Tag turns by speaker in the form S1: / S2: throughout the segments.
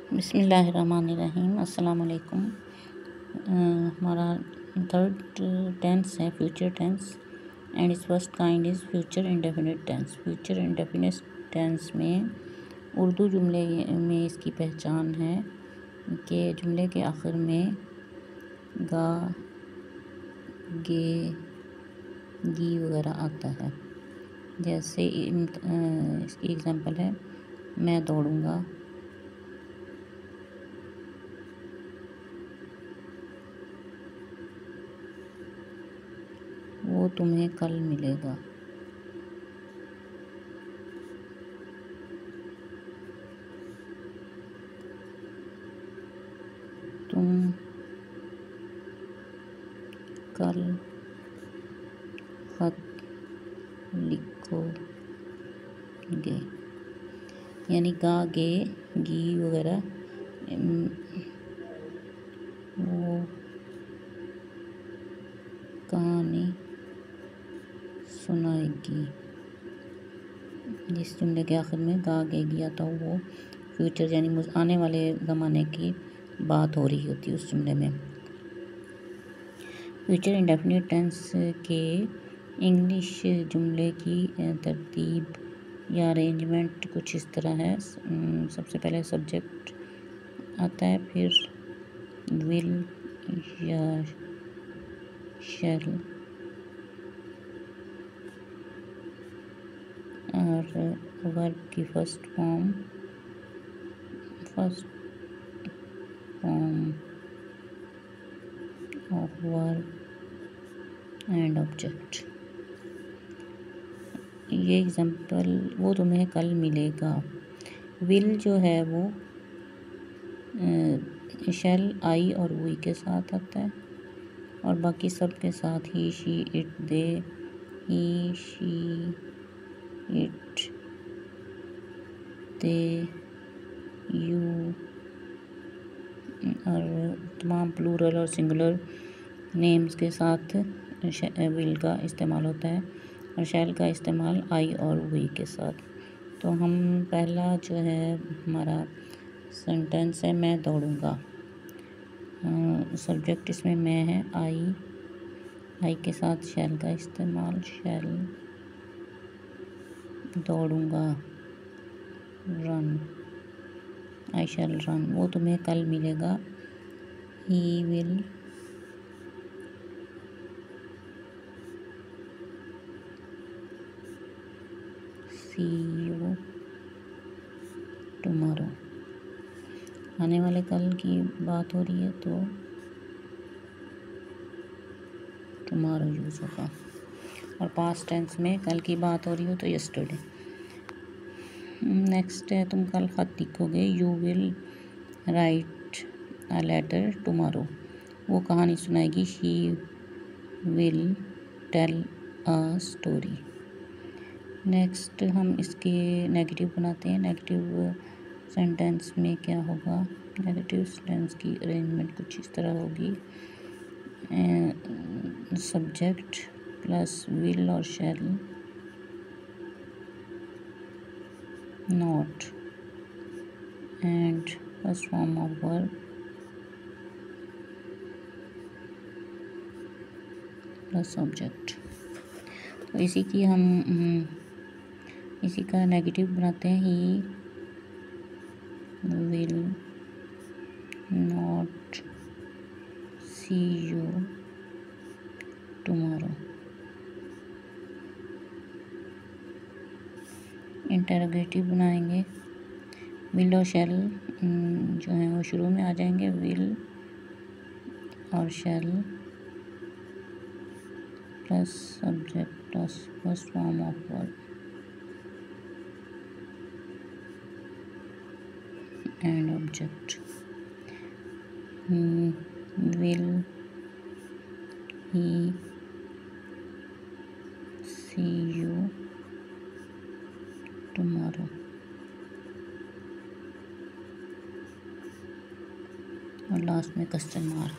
S1: बिस्मिल्लाहिर्रहमानिर्रहीम। अस्सलाम वालेकुम। हमारा थर्ड टेंस है future tense and its first kind is future indefinite tense. Future indefinite tense में उर्दू जुमले में इसकी पहचान है कि जुमले के आखिर में गा, गे, गी वगैरह आता है। जैसे इसकी एग्जांपल है, मैं दौड़ूंगा, वो तुम्हें कल मिलेगा, तुम कल खत लिखोगे। यानी गा, गे, गी वगैरह वो कहानी सुनाएगी। जिस जुमले के आखिर में गा, गे, गी आता हो वो फ्यूचर यानी आने वाले ज़माने की बात हो रही होती है उस जुमले में। फ्यूचर इंडेफिनिट टेंस के इंग्लिश जुमले की तरतीब या अरेंजमेंट कुछ इस तरह है। सबसे पहले सब्जेक्ट आता है, फिर विल या शैल और वर्ब की first form of verb and object. ये एग्जांपल, वो तुम्हें कल मिलेगा। विल जो है वो शैल, आई और वी के साथ आता है और बाकी सब के साथ he, she, it, they, he, she, it, they, you और तमाम प्लूरल और सिंगुलर नेम्स के साथ विल का इस्तेमाल होता है और शैल का इस्तेमाल आई और वी के साथ। तो हम पहला जो है हमारा सेंटेंस है, मैं दौड़ूंगा। सब्जेक्ट इसमें मैं है, आई के साथ शैल का इस्तेमाल, शैल, दौड़ूंगा, रन, आई शैल रन, वो तुम्हें कल मिलेगा, he will see you tomorrow. आने वाले कल की बात हो रही है तो टुमारो यूज़ होगा और पास्ट टेंस में कल की बात हो रही हो तो यस्टरडे। नेक्स्ट है, तुम कल खत लिखोगे, you will write a letter tomorrow, वो कहानी सुनाएगी, she will tell a story. Next हम इसके नेगेटिव बनाते हैं। नेगेटिव सेंटेंस में क्या होगा? नेगेटिव सेंटेंस की अरेंजमेंट कुछ इस तरह होगी, सब्जेक्ट प्लस विल और shall, not and first form of verb plus object. तो इसी का नेगेटिव बनाते हैं, he will not see you tomorrow. Interrogative बनाएंगे, विल और शैल जो है वो शुरू में आ जाएंगे, विल और shall plus subject plus first form of verb and object. Will he see you tomorrow और लास्ट में क्वेश्चन मार्क।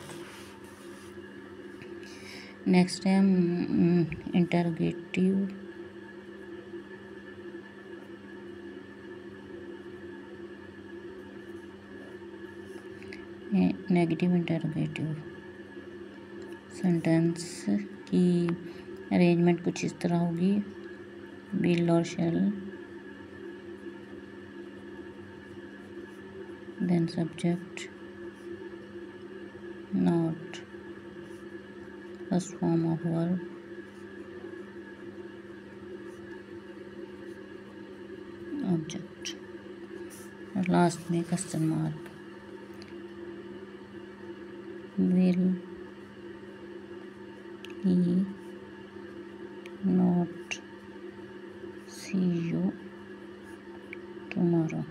S1: नेक्स्ट है इंटरोगेटिव नेगेटिव इंटरोगेटिव सेंटेंस की अरेंजमेंट कुछ इस तरह होगी। विल और shall, then subject, not, first form of verb, object और लास्ट में question mark. Will he not see you tomorrow.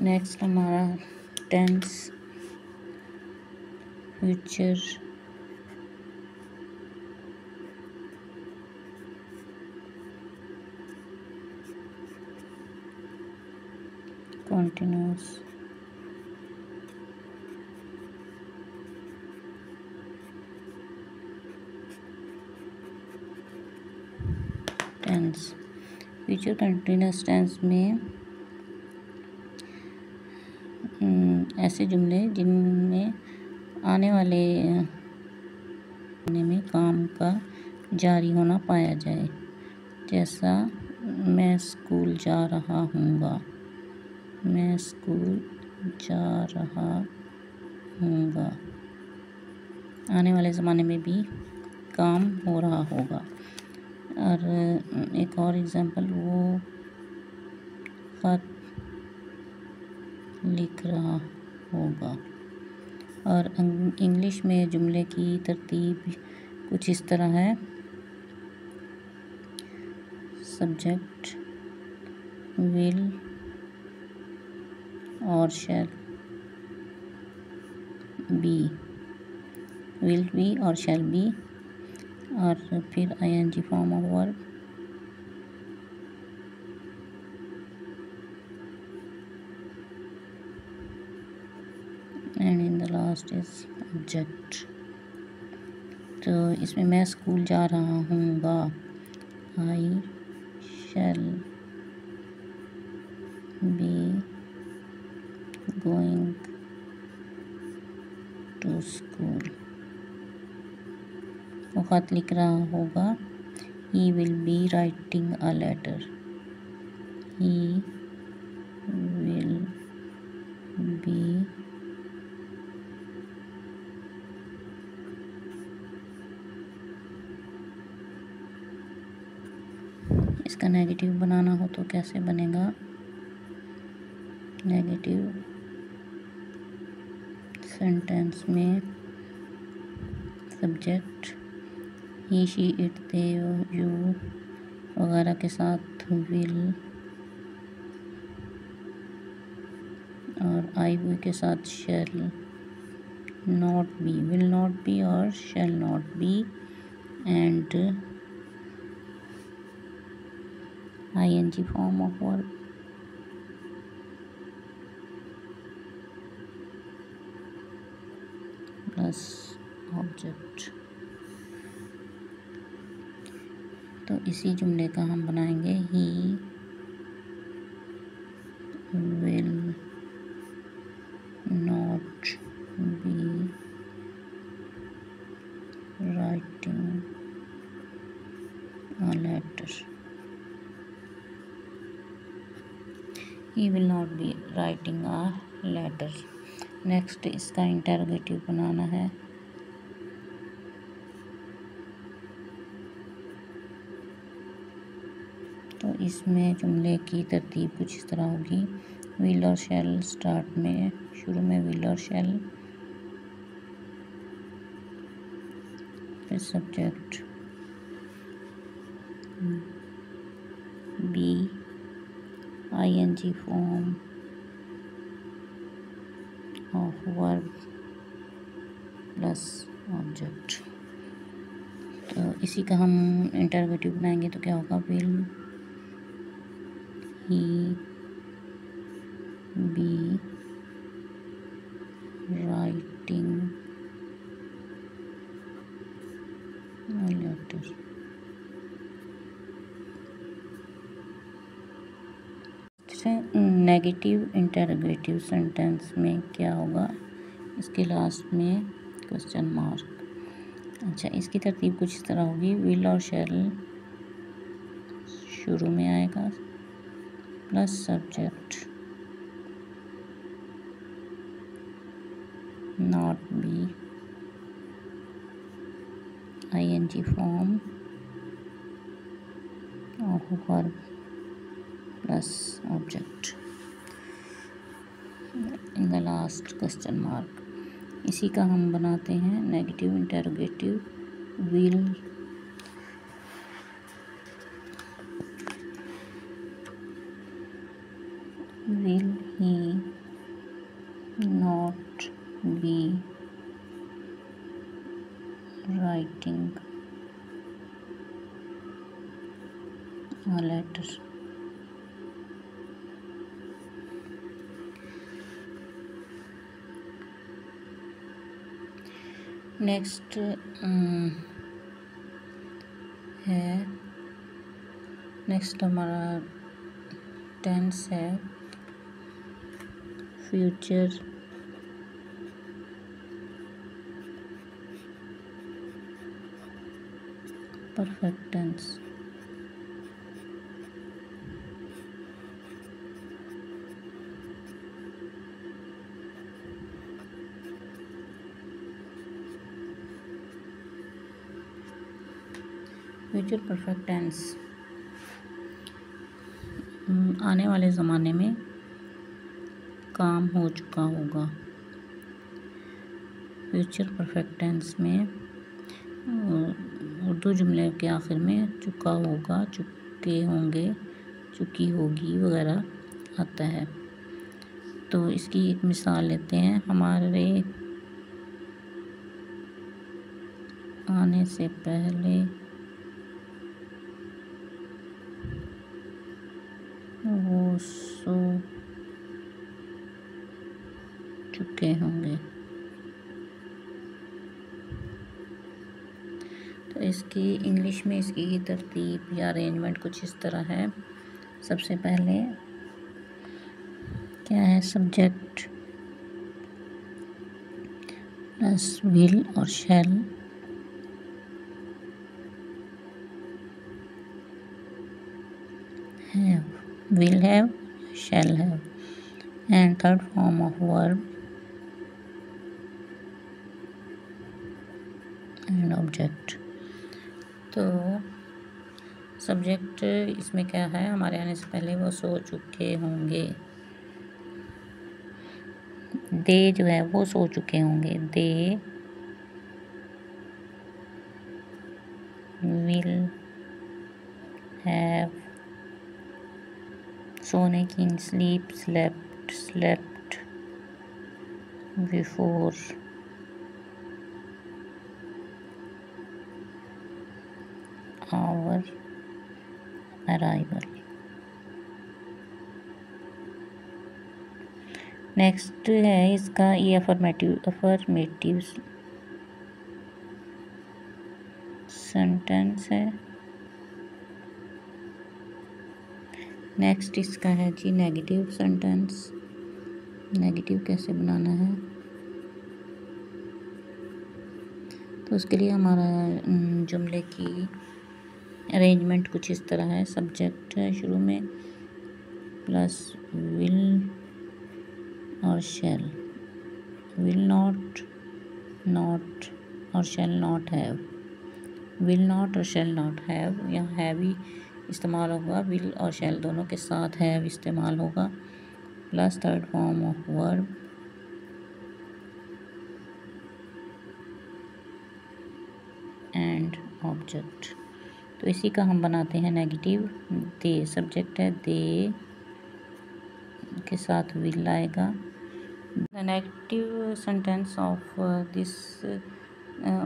S1: Next हमारा tense future continuous tense. Future continuous tense में ऐसे जुमले जिनमें आने वाले में काम का जारी होना पाया जाए, जैसा मैं स्कूल जा रहा हूँगा, मैं स्कूल जा रहा हूँगा। आने वाले ज़माने में भी काम हो रहा होगा। और एक और एग्जांपल, वो खत लिख रहा होगा। और इंग्लिश में जुमले की तरतीब कुछ इस तरह है। सब्जेक्ट विल और शैल बी, विल बी और शैल बी, और फिर ING form of verb, and in the last is object. तो इसमें मैं स्कूल जा रहा हूँगा, I shall be going to school. वो खत लिख रहा होगा, he will be writing a letter, he will be इसका नेगेटिव बनाना हो तो कैसे बनेगा? नेगेटिव सेंटेंस में subject he, she, it, they, you वगैरह के साथ विल, और आई वी के साथ shall not be, will not be और shall not be, and ING form of verb plus object. तो इसी जुमले का हम बनाएंगे, he will not be writing a letter, he will not be writing a letter. Next इसका interrogative बनाना है। तो इसमें जुमले की तरतीब कुछ इस तरह होगी। विल और शैल स्टार्ट में, शुरू में विल और शैल, फिर subject be, ING form of verb plus object. तो इसी का हम इंटरोगेटिव बनाएंगे तो क्या होगा? Will he be writing a letter. Next है नेगेटिव इंटरोगेटिव सेंटेंस में क्या होगा, इसके लास्ट में क्वेश्चन मार्क। अच्छा, इसकी तरतीब कुछ इस तरह होगी, विल और शैल शुरू में आएगा plus subject, not be, ing form of verb plus object in the last question mark। इसी का हम बनाते हैं negative interrogative, will he not be writing a letter। Next है, नेक्स्ट हमारा टेंस है future perfect tense. Future perfect tense आने वाले ज़माने में काम हो चुका होगा। फ्यूचर परफेक्ट टेंस में उर्दू जुमले के आखिर में चुका होगा, चुके होंगे, चुकी होगी वगैरह आता है। तो इसकी एक मिसाल लेते हैं, हमारे आने से पहले वो सो चुके होंगे। तो इसकी इंग्लिश में इसकी तरतीब या अरेंजमेंट कुछ इस तरह है। सबसे पहले क्या है, सब्जेक्ट प्लस विल और शैल, have, will have, shall have, and third form of verb and object। तो सब्जेक्ट इसमें क्या है, हमारे आने से पहले वो सो चुके होंगे, दे जो है वो सो चुके होंगे, दे विल हैव, सोने की, sleep, slept, slept before, our arrival. Next है इसका ये अफर्मेटिव सेंटेंस है। नेक्स्ट इसका है जी नेगेटिव सेंटेंस। नेगेटिव कैसे बनाना है, तो उसके लिए हमारा जुमले की अरेंजमेंट कुछ इस तरह है, सब्जेक्ट है शुरू में प्लस विल और शैल, विल नॉट, नॉट और shall not have, will not और शैल नॉट हैव, यहाँ हैव ही इस्तेमाल होगा, विल और शैल दोनों के साथ हैव इस्तेमाल होगा, plus third form of verb and object. तो इसी का हम बनाते हैं नेगेटिव, दे सब्जेक्ट है, दे के साथ विल आएगा। The negative sentence of this,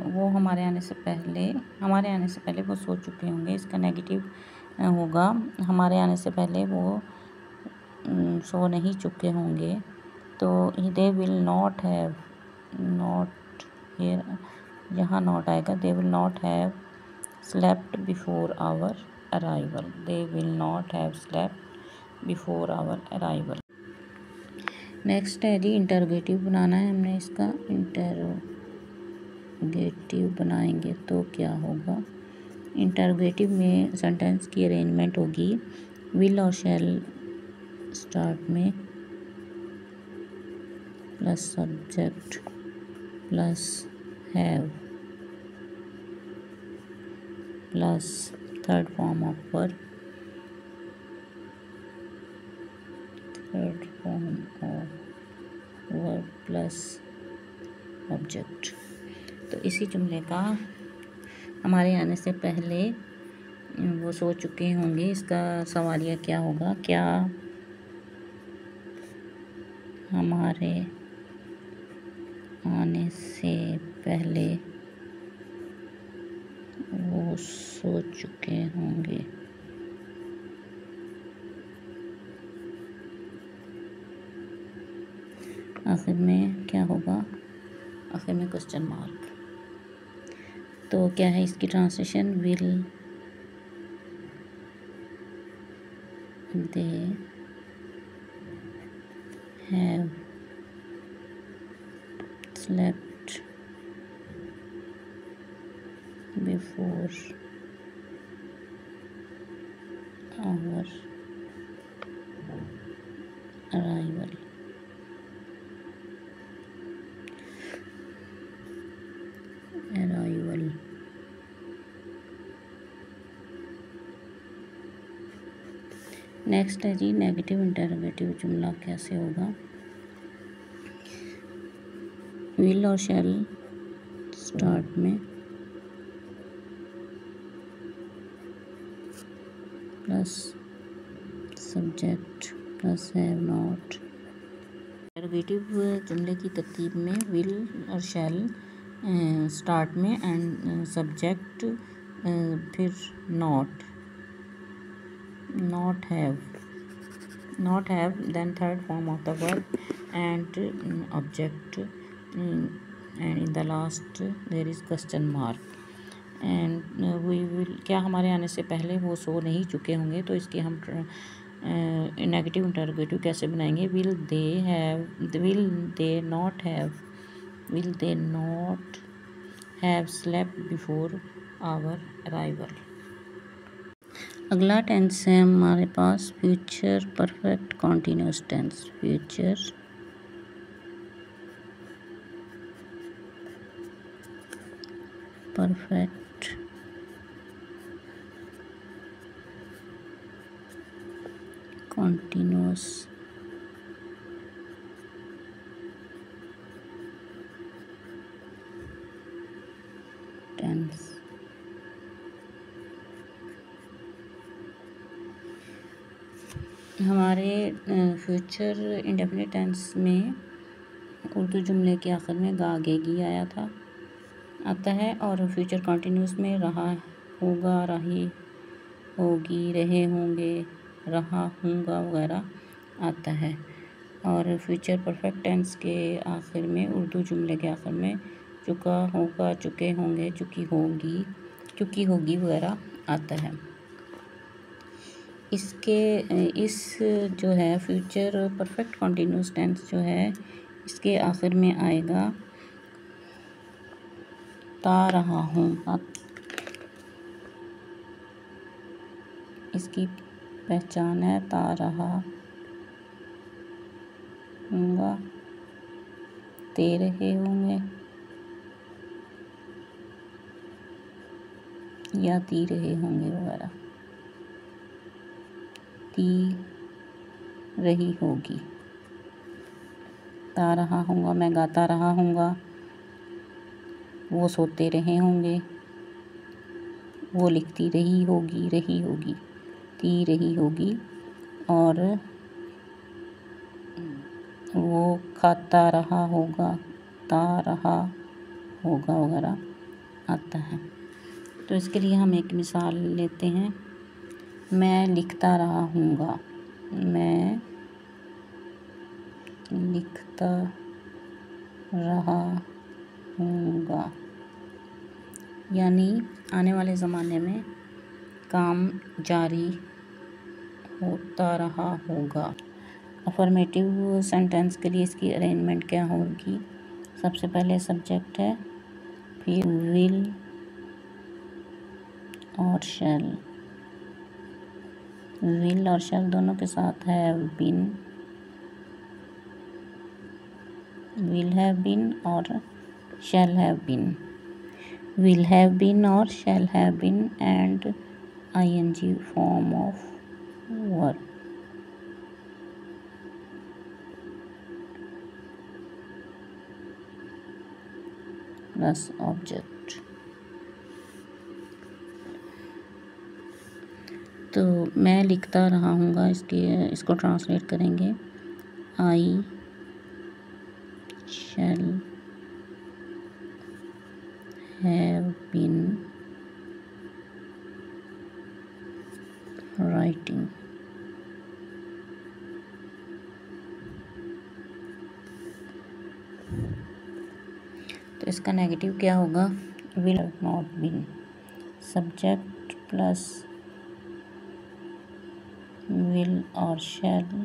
S1: वो हमारे आने से पहले वो सो चुके होंगे, इसका नेगेटिव होगा हमारे आने से पहले वो सो नहीं चुके होंगे। तो they will not have, not here यहाँ नॉट आएगा, they will not have slept before our arrival, they will not have slept before our arrival. Next है जी इंटरोगेटिव बनाना है हमने। इसका इंटरोगेटिव बनाएंगे तो क्या होगा। इंटरोगेटिव में सेंटेंस की अरेंजमेंट होगी विल और शैल स्टार्ट में plus subject plus have plus third form of verb plus object. तो इसी जुमले का हमारे आने से पहले वो सोच चुके होंगे। इसका सवालिया क्या होगा, क्या हमारे आने से पहले वो सोच चुके होंगे। आखिर में क्या होगा, आखिर में क्वेश्चन मार्क। तो क्या है इसकी translation, will they have slept before our arrival। Next है जी नेगेटिव इंटरोगेटिव जुमला कैसे होगा। विल और शैल स्टार्ट में plus subject plus have not. Interrogative जुमले की तरतीब में विल और शैल स्टार्ट में एंड सब्जेक्ट फिर not have then third form of the verb and object and in the last there is question mark and we will। क्या हमारे आने से पहले वो सो नहीं चुके होंगे, तो इसकी हम नेगेटिव इंटरोगेटिव कैसे बनाएंगे। Will they not have slept before our arrival. अगला टेंस है हमारे पास future perfect continuous tense. Future perfect continuous tense. हमारे फ्यूचर इंडेफिनिट टेंस में उर्दू जुमले के आखिर में गा गेगी आता है और फ्यूचर कॉन्टिन्यूस में रहा होगा, रही होगी, रहे होंगे, रहा हूँगा वगैरह आता है। और फ्यूचर परफेक्ट टेंस के आखिर में उर्दू जुमले के आखिर में चुका होगा, चुके होंगे, चुकी होगी वगैरह आता है। इस जो है फ्यूचर परफेक्ट कॉन्टिन्यूस टेंस जो है इसके आखिर में आएगा ता रहा हूँ। इसकी पहचान है ता रहा हूँगा, ते रहे होंगे या ती रहे होंगे वगैरह, ती रही होगी। ता रहा हूँगा, मैं गाता रहा हूँगा, वो सोते रहे होंगे, वो लिखती रही होगी, ती रही होगी, और वो खाता रहा होगा, ता रहा होगा वगैरह आता है। तो इसके लिए हम एक मिसाल लेते हैं। मैं लिखता रहा हूँगा, मैं लिखता रहा हूँगा, यानी आने वाले ज़माने में काम जारी होता रहा होगा। अफर्मेटिव सेंटेंस के लिए इसकी अरेंजमेंट क्या होगी? सबसे पहले सब्जेक्ट है, फिर विल और शैल। विल और शैल दोनों के साथ have been, will have been और shall have been. Will have been और shall have been and ing form of verb. Plus object. तो मैं लिखता रहा हूँगा, इसको ट्रांसलेट करेंगे। I shall have been writing. तो इसका नेगेटिव क्या होगा? Will not been. Subject plus will और शैल,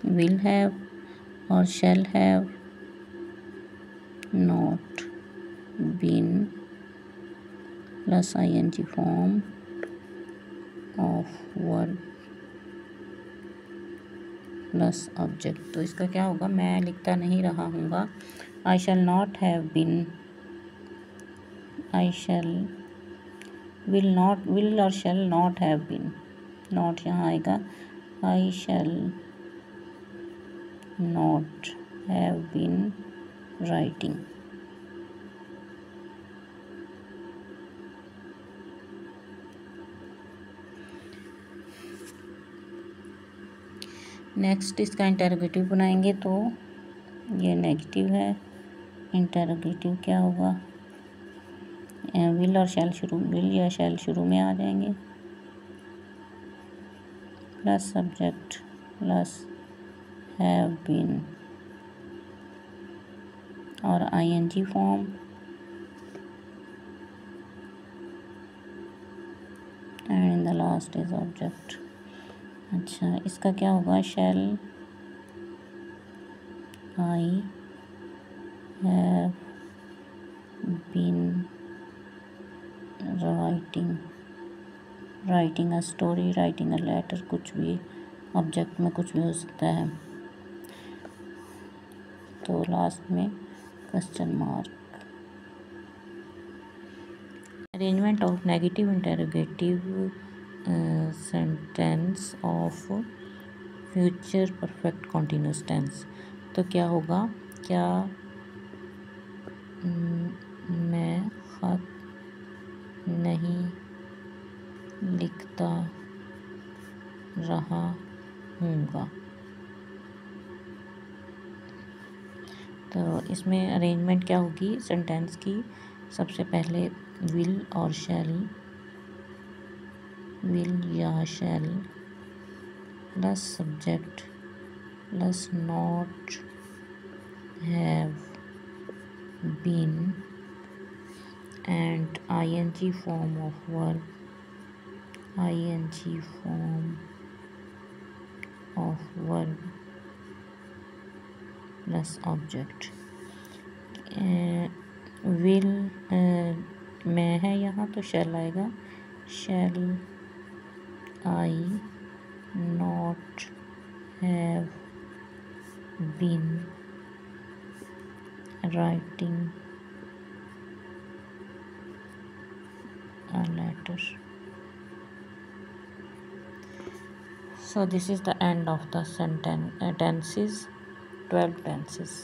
S1: विल हैव और shall have not been plus ing form of verb plus object. तो इसका क्या होगा? मैं लिखता नहीं रहा हूँगा। I shall not have been, I shall, will और shall not have been, not यहाँ आएगा। I shall not have been writing. Next इसका इंटरोगेटिव बनाएंगे, तो ये नेगेटिव है। इंटरोगेटिव क्या होगा? विल और शैल शुरू, विल या शैल शुरू में आ जाएंगे, plus subject plus have been और ing form and in the last is object. अच्छा, इसका क्या होगा? Shall I have been writing a story, writing a letter, कुछ भी ऑब्जेक्ट में कुछ भी हो सकता है। तो लास्ट में question mark. Arrangement of negative interrogative sentence of future perfect continuous tense. तो क्या होगा? क्या मैं खत नहीं लिखता रहा हूँगा। तो इसमें अरेंजमेंट क्या होगी सेंटेंस की? सबसे पहले विल और शैल, विल या shall plus subject plus not have been and ing form of verb, ing form of verb plus object. Will मैं है यहाँ, तो शैल आएगा। Shall I not have been writing a letter. So this is the end of the tenses, 12 tenses.